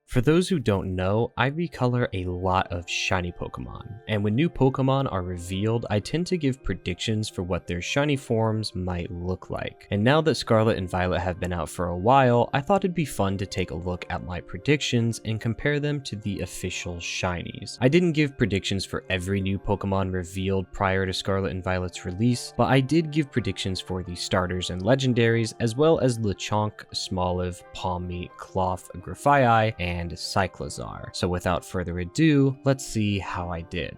For those who don't know, I recolor a lot of shiny Pokemon, and when new Pokemon are revealed, I tend to give predictions for what their shiny forms might look like. And now that Scarlet and Violet have been out for a while, I thought it'd be fun to take a look at my predictions and compare them to the official shinies. I didn't give predictions for every new Pokemon revealed prior to Scarlet and Violet's release, but I did give predictions for the starters and legendaries, as well as Lechonk, Smoliv, Pawmi, Klawf, Grafaiai, and Cyclizar. So without further ado, let's see how I did.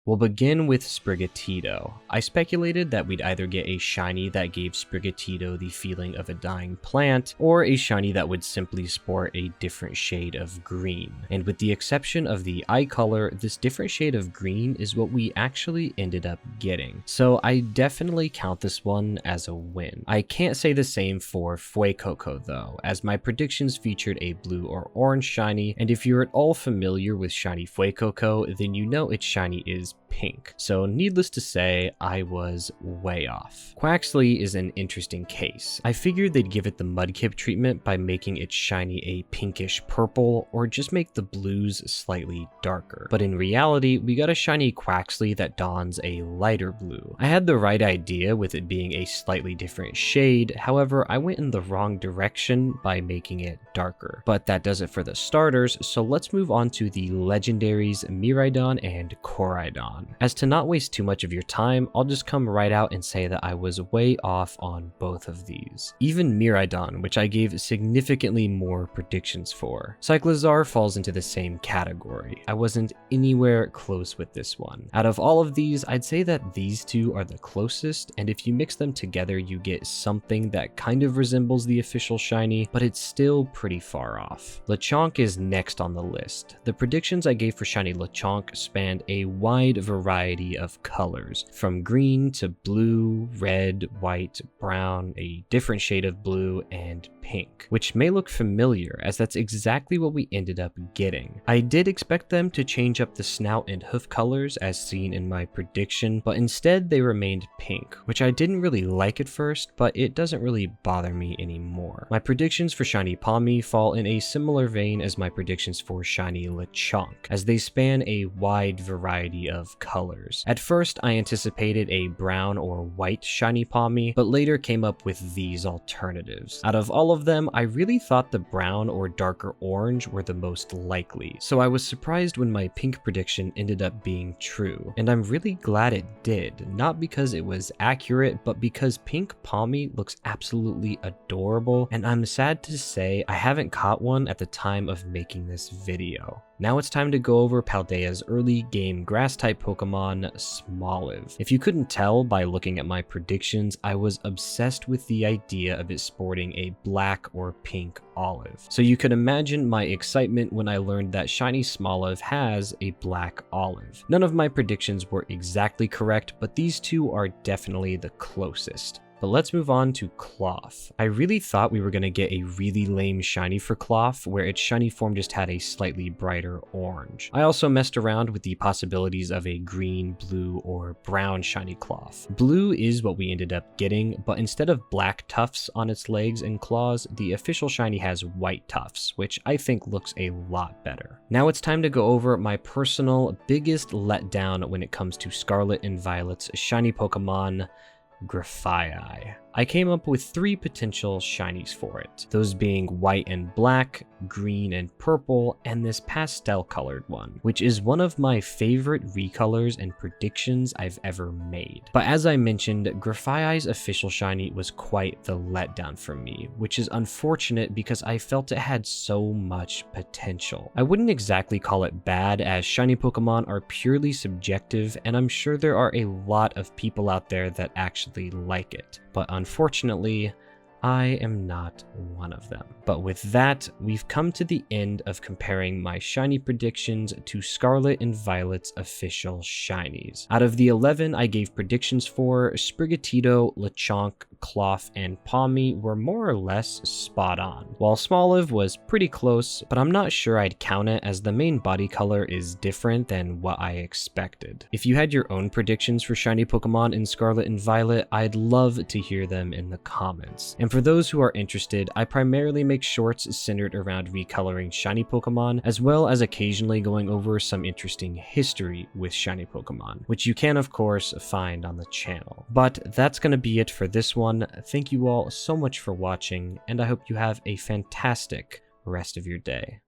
We'll begin with Sprigatito. I speculated that we'd either get a shiny that gave Sprigatito the feeling of a dying plant, or a shiny that would simply sport a different shade of green. And with the exception of the eye color, this different shade of green is what we actually ended up getting. So I definitely count this one as a win. I can't say the same for Fuecoco though, as my predictions featured a blue or orange shiny, and if you're at all familiar with shiny Fuecoco, then you know its shiny is pink. So needless to say, I was way off. Quaxly is an interesting case. I figured they'd give it the Mudkip treatment by making its shiny a pinkish purple, or just make the blues slightly darker. But in reality, we got a shiny Quaxly that dons a lighter blue. I had the right idea with it being a slightly different shade, however, I went in the wrong direction by making it darker. But that does it for the starters, so let's move on to the legendaries Miraidon and Koraidon. As to not waste too much of your time, I'll just come right out and say that I was way off on both of these. Even Miraidon, which I gave significantly more predictions for. Cyclizar falls into the same category. I wasn't anywhere close with this one. Out of all of these, I'd say that these two are the closest, and if you mix them together, you get something that kind of resembles the official shiny, but it's still pretty far off. Lechonk is next on the list. The predictions I gave for shiny Lechonk spanned a wide variety of colors, from green to blue, red, white, brown, a different shade of blue, and pink, which may look familiar as that's exactly what we ended up getting. I did expect them to change up the snout and hoof colors as seen in my prediction, but instead they remained pink, which I didn't really like at first, but it doesn't really bother me anymore. My predictions for shiny Pawmi fall in a similar vein as my predictions for shiny Lechonk, as they span a wide variety of colors. At first, I anticipated a brown or white shiny Pawmi, but later came up with these alternatives. Out of all of them, I really thought the brown or darker orange were the most likely, so I was surprised when my pink prediction ended up being true, and I'm really glad it did, not because it was accurate, but because pink Pawmi looks absolutely adorable, and I'm sad to say I haven't caught one at the time of making this video. Now it's time to go over Paldea's early game grass-type Pokemon, Smoliv. If you couldn't tell by looking at my predictions, I was obsessed with the idea of it sporting a black or pink olive. So you can imagine my excitement when I learned that shiny Smoliv has a black olive. None of my predictions were exactly correct, but these two are definitely the closest. But let's move on to Klawf. I really thought we were going to get a really lame shiny for Klawf, where its shiny form just had a slightly brighter orange. I also messed around with the possibilities of a green, blue, or brown shiny Klawf. Blue is what we ended up getting, but instead of black tufts on its legs and claws, the official shiny has white tufts, which I think looks a lot better. Now it's time to go over my personal biggest letdown when it comes to Scarlet and Violet's shiny Pokemon, Grafaiai. I came up with 3 potential shinies for it, those being white and black, green and purple, and this pastel colored one, which is one of my favorite recolors and predictions I've ever made. But as I mentioned, Grafaiai's official shiny was quite the letdown for me, which is unfortunate because I felt it had so much potential. I wouldn't exactly call it bad, as shiny Pokemon are purely subjective, and I'm sure there are a lot of people out there that actually like it. But unfortunately, I am not one of them. But with that, we've come to the end of comparing my shiny predictions to Scarlet and Violet's official shinies. Out of the 11 I gave predictions for, Sprigatito, Lechonk, Klawf, and Pawmi were more or less spot on, while Smoliv was pretty close, but I'm not sure I'd count it as the main body color is different than what I expected. If you had your own predictions for shiny Pokemon in Scarlet and Violet, I'd love to hear them in the comments. And For those who are interested, I primarily make shorts centered around recoloring shiny Pokemon, as well as occasionally going over some interesting history with shiny Pokemon, which you can of course find on the channel. But that's gonna be it for this one. Thank you all so much for watching, and I hope you have a fantastic rest of your day.